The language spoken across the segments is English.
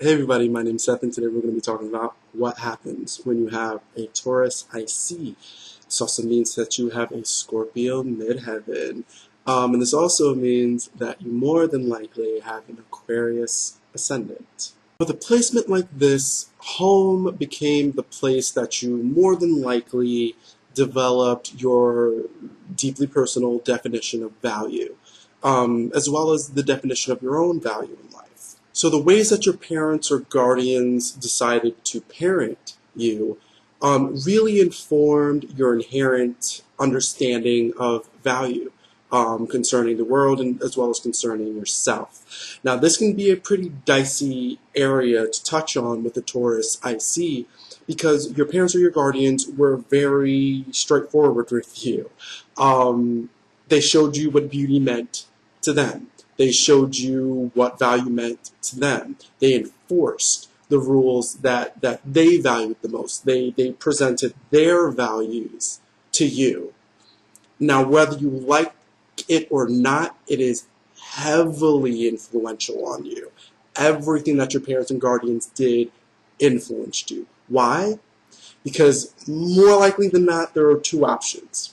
Hey everybody, my name's Seth, and today we're going to be talking about what happens when you have a Taurus IC. This also means that you have a Scorpio midheaven. And this also means that you more than likely have an Aquarius ascendant. With a placement like this, home became the place that you more than likely developed your deeply personal definition of value, as well as the definition of your own value in life. So the ways that your parents or guardians decided to parent you really informed your inherent understanding of value concerning the world and as well as concerning yourself. Now, this can be a pretty dicey area to touch on with the Taurus IC because your parents or your guardians were very straightforward with you. They showed you what beauty meant to them. They showed you what value meant to them. They enforced the rules that they valued the most. They presented their values to you. Now, whether you like it or not, it is heavily influential on you. Everything that your parents and guardians did influenced you. Why? Because more likely than not, there are two options.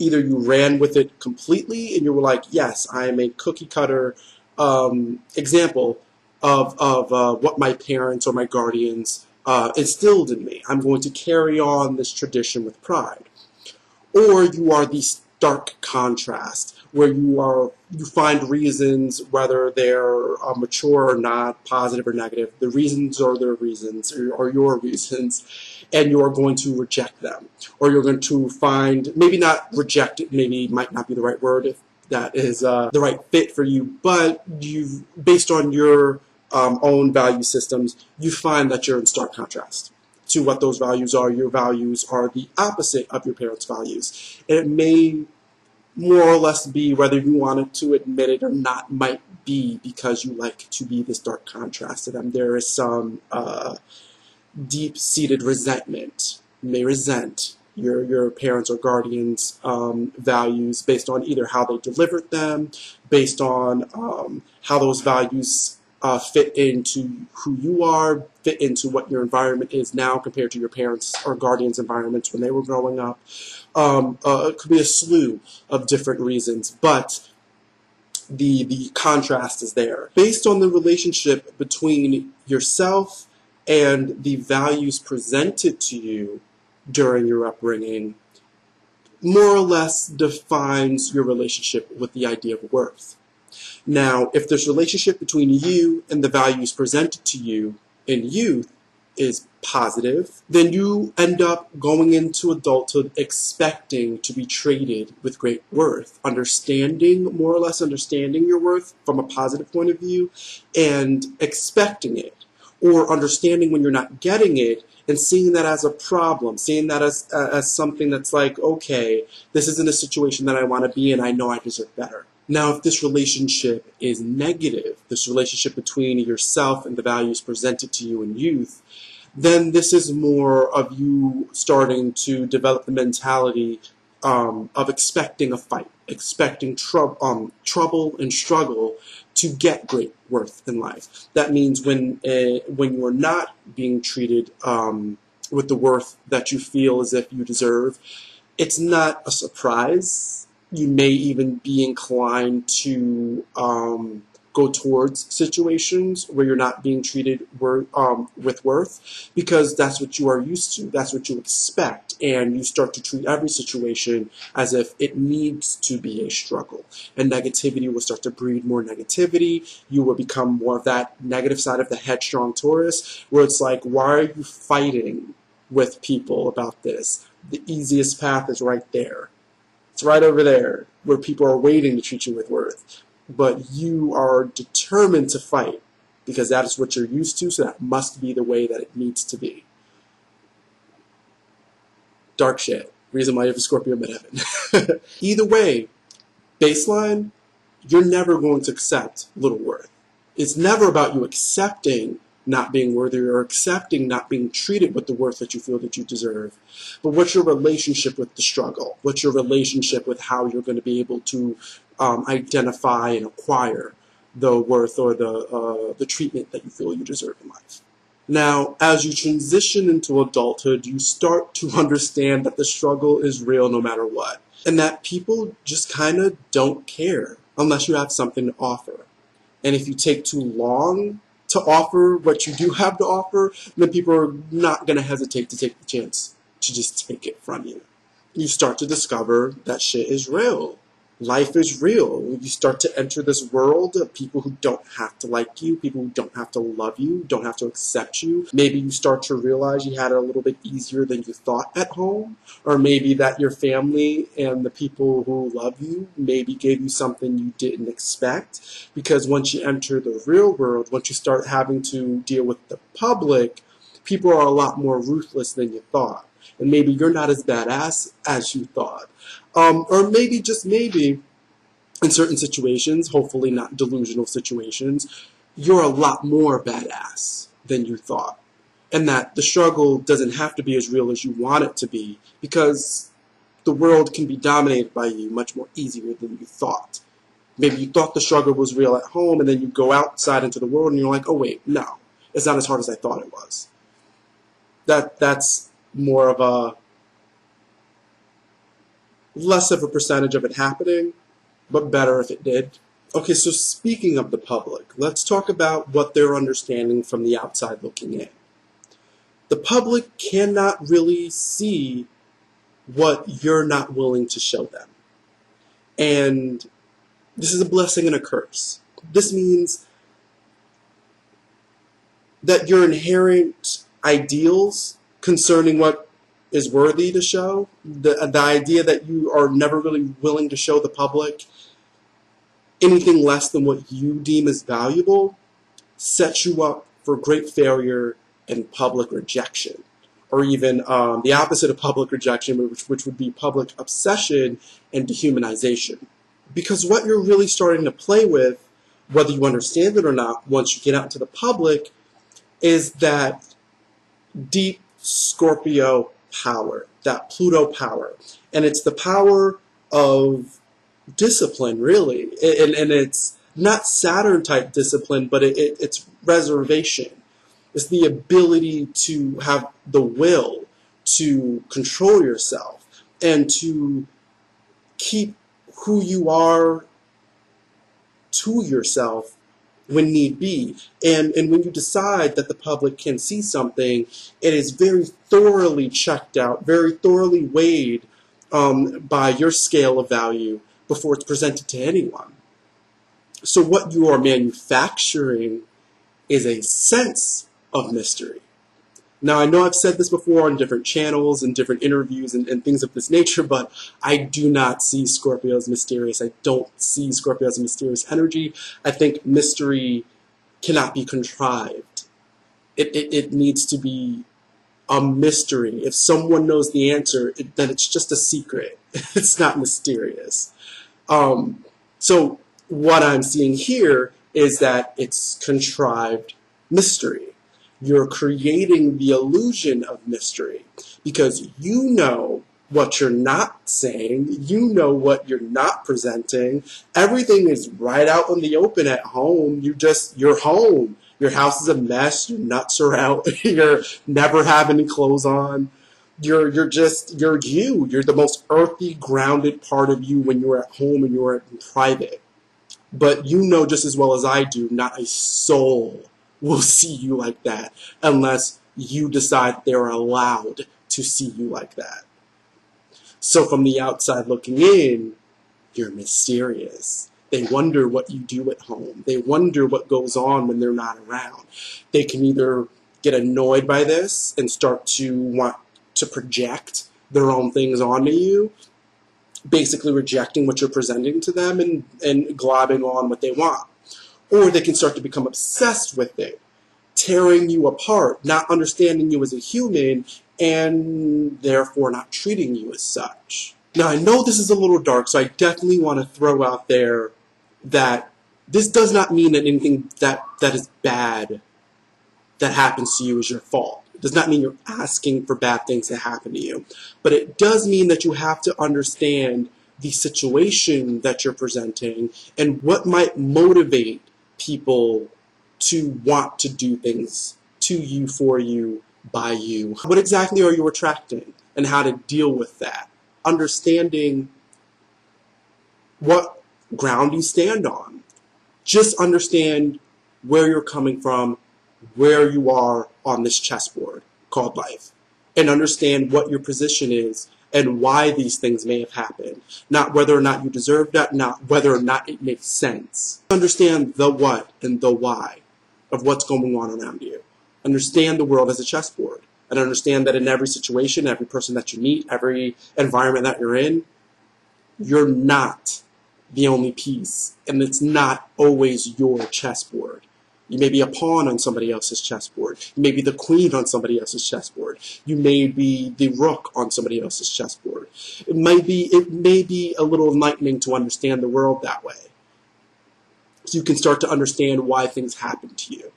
Either you ran with it completely and you were like, yes, I am a cookie cutter example of what my parents or my guardians instilled in me. I'm going to carry on this tradition with pride. Or you are the stark contrast, where you find reasons, whether they're mature or not, positive or negative. The reasons are their reasons, or your reasons, and you're going to reject them. Or you're going to find, maybe not reject it, maybe might not be the right word if that is the right fit for you, but based on your own value systems, you find that you're in stark contrast to what those values are. Your values are the opposite of your parents' values. And it may more or less be, whether you wanted to admit it or not, might be because you like to be this dark contrast to them. There is some deep-seated resentment. You may resent your parents or guardians' values based on either how they delivered them, based on how those values fit into who you are, fit into what your environment is now compared to your parents' or guardians' environments when they were growing up. It could be a slew of different reasons, but the contrast is there. Based on the relationship between yourself and the values presented to you during your upbringing, more or less defines your relationship with the idea of worth. Now, if this relationship between you and the values presented to you in youth is positive, then you end up going into adulthood expecting to be treated with great worth, more or less understanding your worth from a positive point of view, and expecting it, or understanding when you're not getting it and seeing that as a problem, seeing that as something that's like, okay, this isn't a situation that I want to be in, I know I deserve better. Now, if this relationship is negative, this relationship between yourself and the values presented to you in youth, then this is more of you starting to develop the mentality of expecting a fight, expecting trouble and struggle to get great worth in life. That means when you are not being treated with the worth that you feel as if you deserve, it's not a surprise. You may even be inclined to go towards situations where you're not being treated with worth, because that's what you are used to. That's what you expect. And you start to treat every situation as if it needs to be a struggle. And negativity will start to breed more negativity. You will become more of that negative side of the headstrong Taurus, where it's like, why are you fighting with people about this? The easiest path is right there. It's right over there where people are waiting to treat you with worth. But you are determined to fight because that is what you're used to, so that must be the way that it needs to be. Dark shit. Reason why you have a Scorpio midheaven. Either way, baseline, you're never going to accept little worth. It's never about you accepting not being worthy or accepting not being treated with the worth that you feel that you deserve. But what's your relationship with the struggle? What's your relationship with how you're going to be able to identify and acquire the worth or the treatment that you feel you deserve in life. Now, as you transition into adulthood, you start to understand that the struggle is real no matter what, and that people just kind of don't care unless you have something to offer. And if you take too long to offer what you do have to offer, then people are not going to hesitate to take the chance to just take it from you. You start to discover that shit is real. Life is real. You start to enter this world of people who don't have to like you, people who don't have to love you, don't have to accept you. Maybe you start to realize you had it a little bit easier than you thought at home, or maybe that your family and the people who love you maybe gave you something you didn't expect. Because once you enter the real world, once you start having to deal with the public, people are a lot more ruthless than you thought. And maybe you're not as badass as you thought. Or maybe, just maybe, in certain situations, hopefully not delusional situations, you're a lot more badass than you thought. And that the struggle doesn't have to be as real as you want it to be, because the world can be dominated by you much more easier than you thought. Maybe you thought the struggle was real at home, and then you go outside into the world and you're like, oh wait, no, it's not as hard as I thought it was. That's more of a less of a percentage of it happening, but better if it did. Okay, so speaking of the public, let's talk about what they're understanding from the outside looking in. The public cannot really see what you're not willing to show them. And this is a blessing and a curse. This means that your inherent ideals concerning what is worthy to show, the idea that you are never really willing to show the public anything less than what you deem as valuable, sets you up for great failure and public rejection. Or even the opposite of public rejection, which would be public obsession and dehumanization. Because what you're really starting to play with, whether you understand it or not, once you get out into the public, is that deep Scorpio power, that Pluto power. And it's the power of discipline, really. And it's not Saturn type discipline, but it's reservation. It's the ability to have the will to control yourself and to keep who you are to yourself when need be. And when you decide that the public can see something, it is very thoroughly checked out, very thoroughly weighed by your scale of value before it's presented to anyone. So what you are manufacturing is a sense of mystery. Now, I know I've said this before on different channels and different interviews and things of this nature, but I do not see Scorpio as mysterious. I don't see Scorpio as a mysterious energy. I think mystery cannot be contrived. It needs to be a mystery. If someone knows the answer, then it's just a secret. It's not mysterious. So what I'm seeing here is that it's contrived mystery. You're creating the illusion of mystery because you know what you're not saying, you know what you're not presenting. Everything is right out in the open at home. You're home. Your house is a mess. Your nuts are out. You're never have any clothes on. You're you. You're the most earthy, grounded part of you when you're at home and you're in private. But you know just as well as I do, not a soul will see you like that unless you decide they're allowed to see you like that. So from the outside looking in, you're mysterious. They wonder what you do at home. They wonder what goes on when they're not around. They can either get annoyed by this and start to want to project their own things onto you, basically rejecting what you're presenting to them and globbing on what they want. Or they can start to become obsessed with it, tearing you apart, not understanding you as a human, and therefore not treating you as such. Now, I know this is a little dark, so I definitely want to throw out there that this does not mean that anything that is bad that happens to you is your fault. It does not mean you're asking for bad things to happen to you. But it does mean that you have to understand the situation that you're presenting and what might motivate people to want to do things to you, for you, by you. What exactly are you attracting and how to deal with that? Understanding what ground you stand on. Just understand where you're coming from, where you are on this chessboard called life, and understand what your position is and why these things may have happened. Not whether or not you deserve that, not whether or not it makes sense. Understand the what and the why of what's going on around you. Understand the world as a chessboard, and understand that in every situation, every person that you meet, every environment that you're in, you're not the only piece, and it's not always your chessboard. You may be a pawn on somebody else's chessboard. You may be the queen on somebody else's chessboard. You may be the rook on somebody else's chessboard. It may be a little enlightening to understand the world that way. So you can start to understand why things happen to you.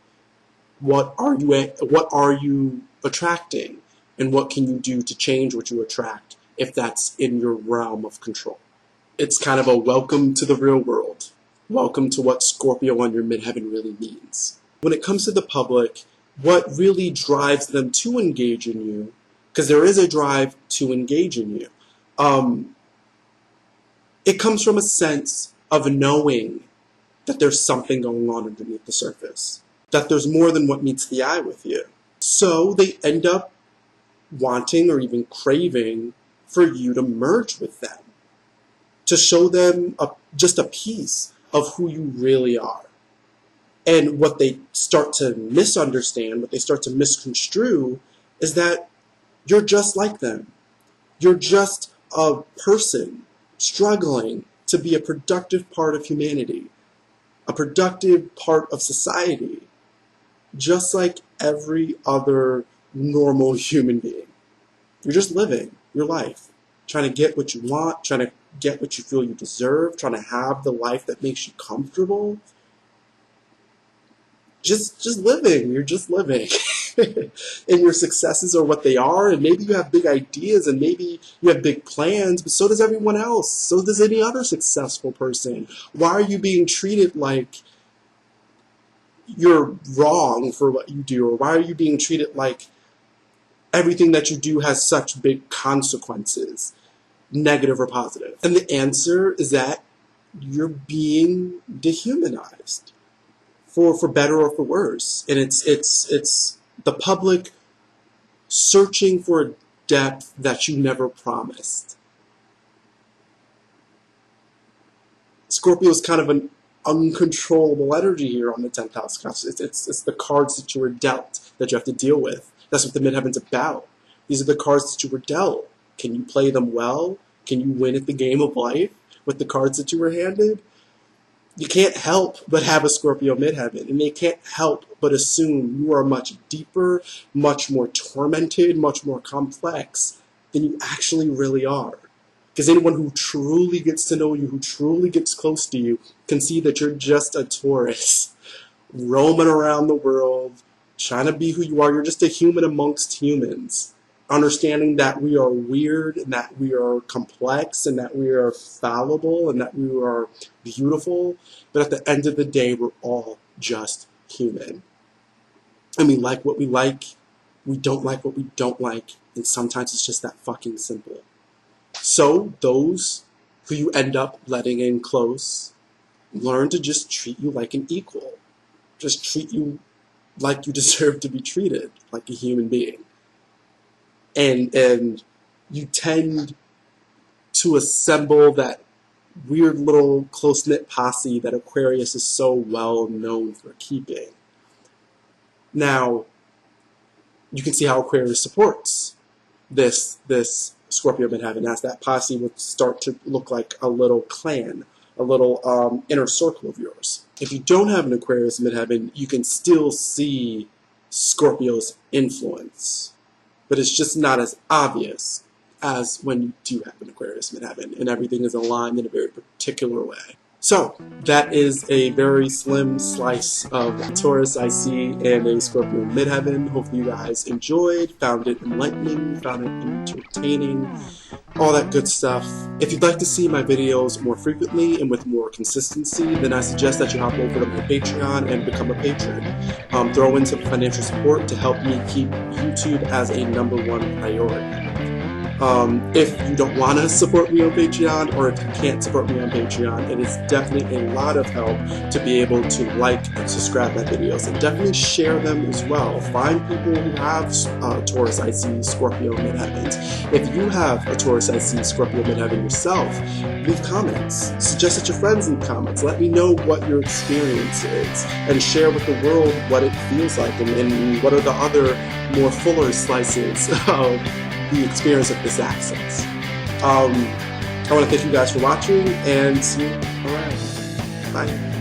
What are you attracting? And what can you do to change what you attract if that's in your realm of control? It's kind of a welcome to the real world. Welcome to what Scorpio on your midheaven really means. When it comes to the public, what really drives them to engage in you, because there is a drive to engage in you, it comes from a sense of knowing that there's something going on underneath the surface, that there's more than what meets the eye with you. So they end up wanting or even craving for you to merge with them, to show them just a piece of who you really are. And what they start to misunderstand, what they start to misconstrue, is that you're just like them. You're just a person struggling to be a productive part of humanity, a productive part of society, just like every other normal human being. You're just living your life, trying to get what you want, trying to get what you feel you deserve, trying to have the life that makes you comfortable. Just living. You're just living. And your successes are what they are, and maybe you have big ideas, and maybe you have big plans, but so does everyone else. So does any other successful person. Why are you being treated like you're wrong for what you do? Or why are you being treated like everything that you do has such big consequences, negative or positive? And the answer is that you're being dehumanized, for better or for worse. And it's the public searching for a depth that you never promised. Scorpio is kind of an uncontrollable energy here on the 10th house. It's the cards that you were dealt that you have to deal with. That's what the midheaven's about. These are the cards that you were dealt. Can you play them well? Can you win at the game of life with the cards that you were handed? You can't help but have a Scorpio midheaven, and they can't help but assume you are much deeper, much more tormented, much more complex than you actually really are. Because anyone who truly gets to know you, who truly gets close to you, can see that you're just a Taurus roaming around the world, trying to be who you are. You're just a human amongst humans, understanding that we are weird, and that we are complex, and that we are fallible, and that we are beautiful. But at the end of the day, we're all just human. And we like what we like, we don't like what we don't like, and sometimes it's just that fucking simple. So those who you end up letting in close, learn to just treat you like an equal. Just treat you like you deserve to be treated, like a human being. And you tend to assemble that weird little close-knit posse that Aquarius is so well known for keeping. Now, you can see how Aquarius supports this Scorpio midheaven, as that posse would start to look like a little clan, a little inner circle of yours. If you don't have an Aquarius midheaven, you can still see Scorpio's influence, but it's just not as obvious as when you do have an Aquarius midheaven and everything is aligned in a very particular way. So that is a very slim slice of Taurus I see and a Scorpio midheaven. Hopefully you guys enjoyed, found it enlightening, found it entertaining, all that good stuff. If you'd like to see my videos more frequently and with more consistency, then I suggest that you hop over to my Patreon and become a patron. Throw in some financial support to help me keep YouTube as a #1 priority. If you don't want to support me on Patreon, or if you can't support me on Patreon, it is definitely a lot of help to be able to like and subscribe my videos, and definitely share them as well. Find people who have Taurus IC, Scorpio midheavens. If you have a Taurus IC, Scorpio midheaven yourself, leave comments. Suggest it to your friends in the comments. Let me know what your experience is, and share with the world what it feels like, and what are the other more fuller slices of the experience of this access. I want to thank you guys for watching, and see you around. Bye.